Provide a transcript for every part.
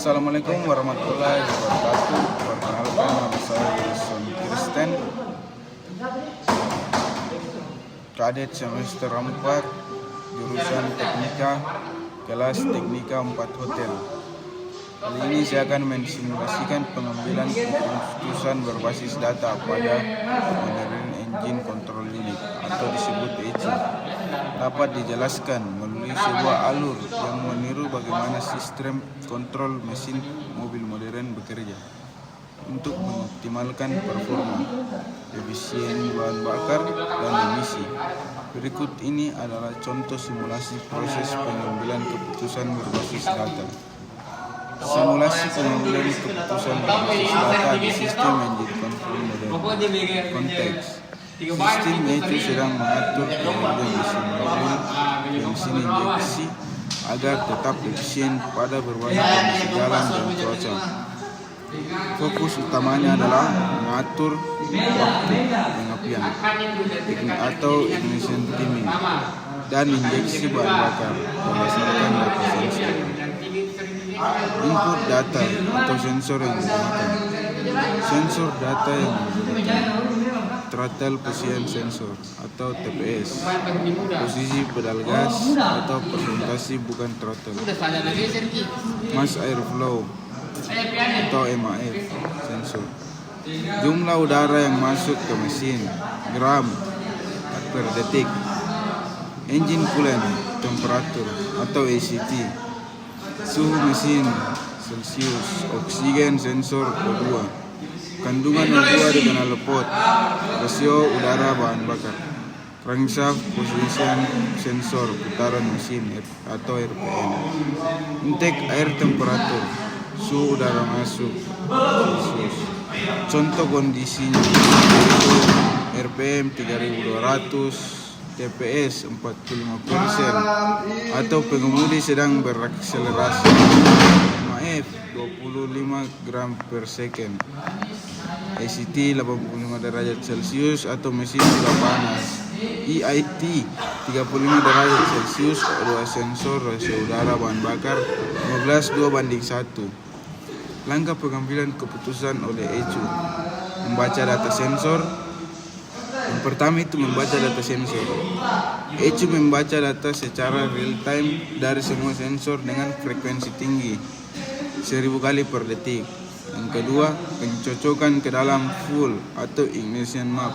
Assalamualaikum warahmatullahi wabarakatuh. Perkenalkan, nama saya Wilson Kirsten, kadet semester 4, jurusan Teknika, kelas Teknika 4 Hotel. Kali ini saya akan mensimulasikan pengambilan keputusan berbasis data pada Modern Engine Control Unit atau disebut ECU. Dapat dijelaskan melalui sebuah alur yang meniru bagaimana sistem kontrol mesin mobil modern bekerja untuk mengoptimalkan performa, efisien bahan bakar, dan emisi. Berikut ini adalah contoh simulasi proses pengambilan keputusan berbasis data. Simulasi pengambilan keputusan berbasis data di sistem engine control modern. Konteks: sistem ECU sedang mengatur kinerja mesin mobil bensin injeksi agar tetap efisien pada berbagai kondisi jalan dan cuaca. Fokus utamanya adalah mengatur waktu pengapian atau ignition timing dan injeksi bahan bakar berdasarkan data sensor. Input data atau sensor yang digunakan. Sensor data yang digunakan: throttle position sensor atau TPS, posisi pedal gas atau persentase bukan throttle. Mass airflow atau MAF sensor, jumlah udara yang masuk ke mesin, gram per detik. Engine coolant temperatur atau ACT, suhu mesin Celsius. Oksigen sensor O2, kandungan O2 dengan lepot, rasio udara bahan bakar. Crankshaft position sensor putaran mesin atau RPM. Intake air temperatur, suhu udara masuk Celsius. Contoh kondisinya yaitu RPM 3200, TPS 45%, atau pengemudi sedang berakselerasi. MAF 25 gram per second. ACT 85 derajat Celcius atau mesin sudah panas. EIT 35 derajat Celcius, O2 sensor, rasio udara bahan bakar 15:2:1. Langkah pengambilan keputusan oleh ECU: membaca data sensor. Yang pertama itu membaca data sensor. ECU membaca data secara real time dari semua sensor dengan frekuensi tinggi, 1000 kali per detik. Yang kedua, pencocokan ke dalam full atau ignition map.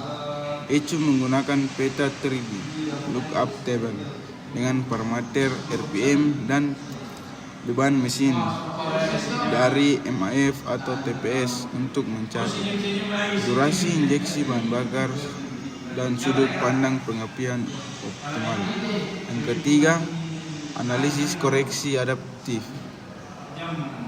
ECU menggunakan peta 3D lookup table dengan parameter RPM dan beban mesin dari MAF atau TPS untuk mencari durasi injeksi bahan bakar dan sudut pandang pengapian optimal. Yang ketiga, analisis koreksi adaptif.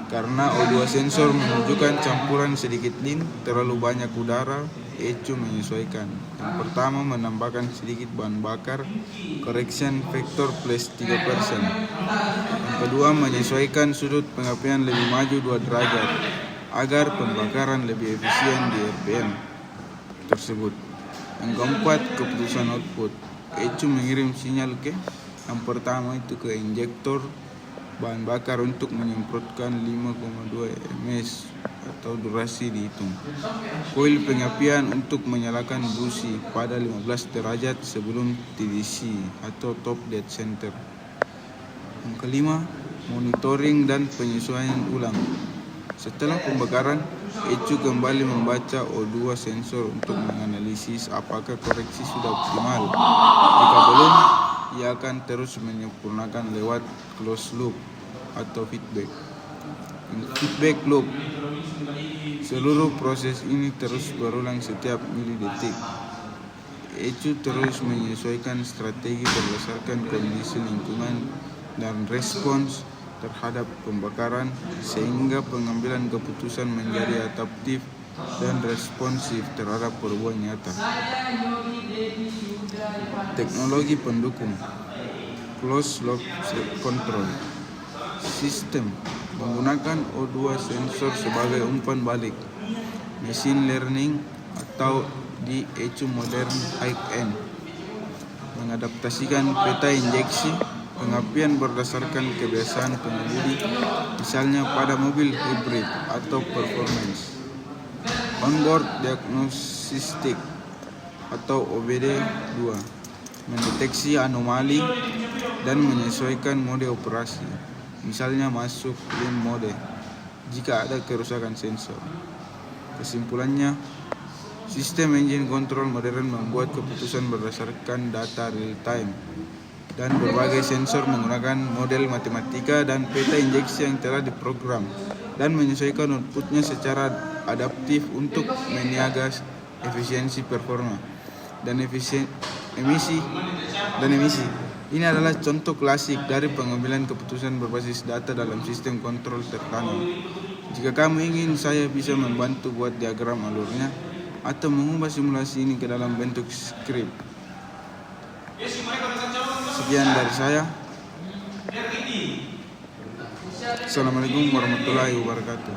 Karena O2 sensor menunjukkan campuran sedikit lin, terlalu banyak udara, ECU menyesuaikan. Yang pertama, menambahkan sedikit bahan bakar, correction factor plus 3%. Yang kedua, menyesuaikan sudut pengapian lebih maju 2 derajat agar pembakaran lebih efisien di RPM tersebut. Yang keempat, keputusan output. ECU mengirim sinyal ke yang pertama itu ke injektor bahan bakar untuk menyemprotkan 5,2 ms atau durasi dihitung. Koil pengapian untuk menyalakan busi pada 15 derajat sebelum TDC atau top dead center. Yang kelima, monitoring dan penyesuaian ulang. Setelah pembakaran, ECU kembali membaca O2 sensor untuk menganalisis apakah koreksi sudah optimal. Jika belum, ia akan terus menyempurnakan lewat closed loop atau feedback. Feedback loop, seluruh proses ini terus berulang setiap milidetik. ECU terus menyesuaikan strategi berdasarkan kondisi lingkungan dan respons terhadap pembakaran sehingga pengambilan keputusan menjadi adaptif dan responsif terhadap perubahan nyata. Teknologi pendukung, closed loop control system menggunakan O2 sensor sebagai umpan balik. Machine learning atau di ECU modern high-end mengadaptasikan peta injeksi Pengapian berdasarkan kebiasaan pengemudi, misalnya pada mobil hybrid atau performance. Onboard Diagnostic atau OBD2 mendeteksi anomali dan menyesuaikan mode operasi, misalnya masuk limp mode jika ada kerusakan sensor. Kesimpulannya, sistem engine control modern membuat keputusan berdasarkan data real time dan berbagai sensor menggunakan model matematika dan peta injeksi yang telah diprogram dan menyesuaikan outputnya secara adaptif untuk menjaga efisiensi performa dan emisi. Ini adalah contoh klasik dari pengambilan keputusan berbasis data dalam sistem kontrol tertanam. Jika kamu ingin saya bisa membantu buat diagram alurnya atau mengubah simulasi ini ke dalam bentuk skrip. Sekian dari saya. Assalamualaikum warahmatullahi wabarakatuh.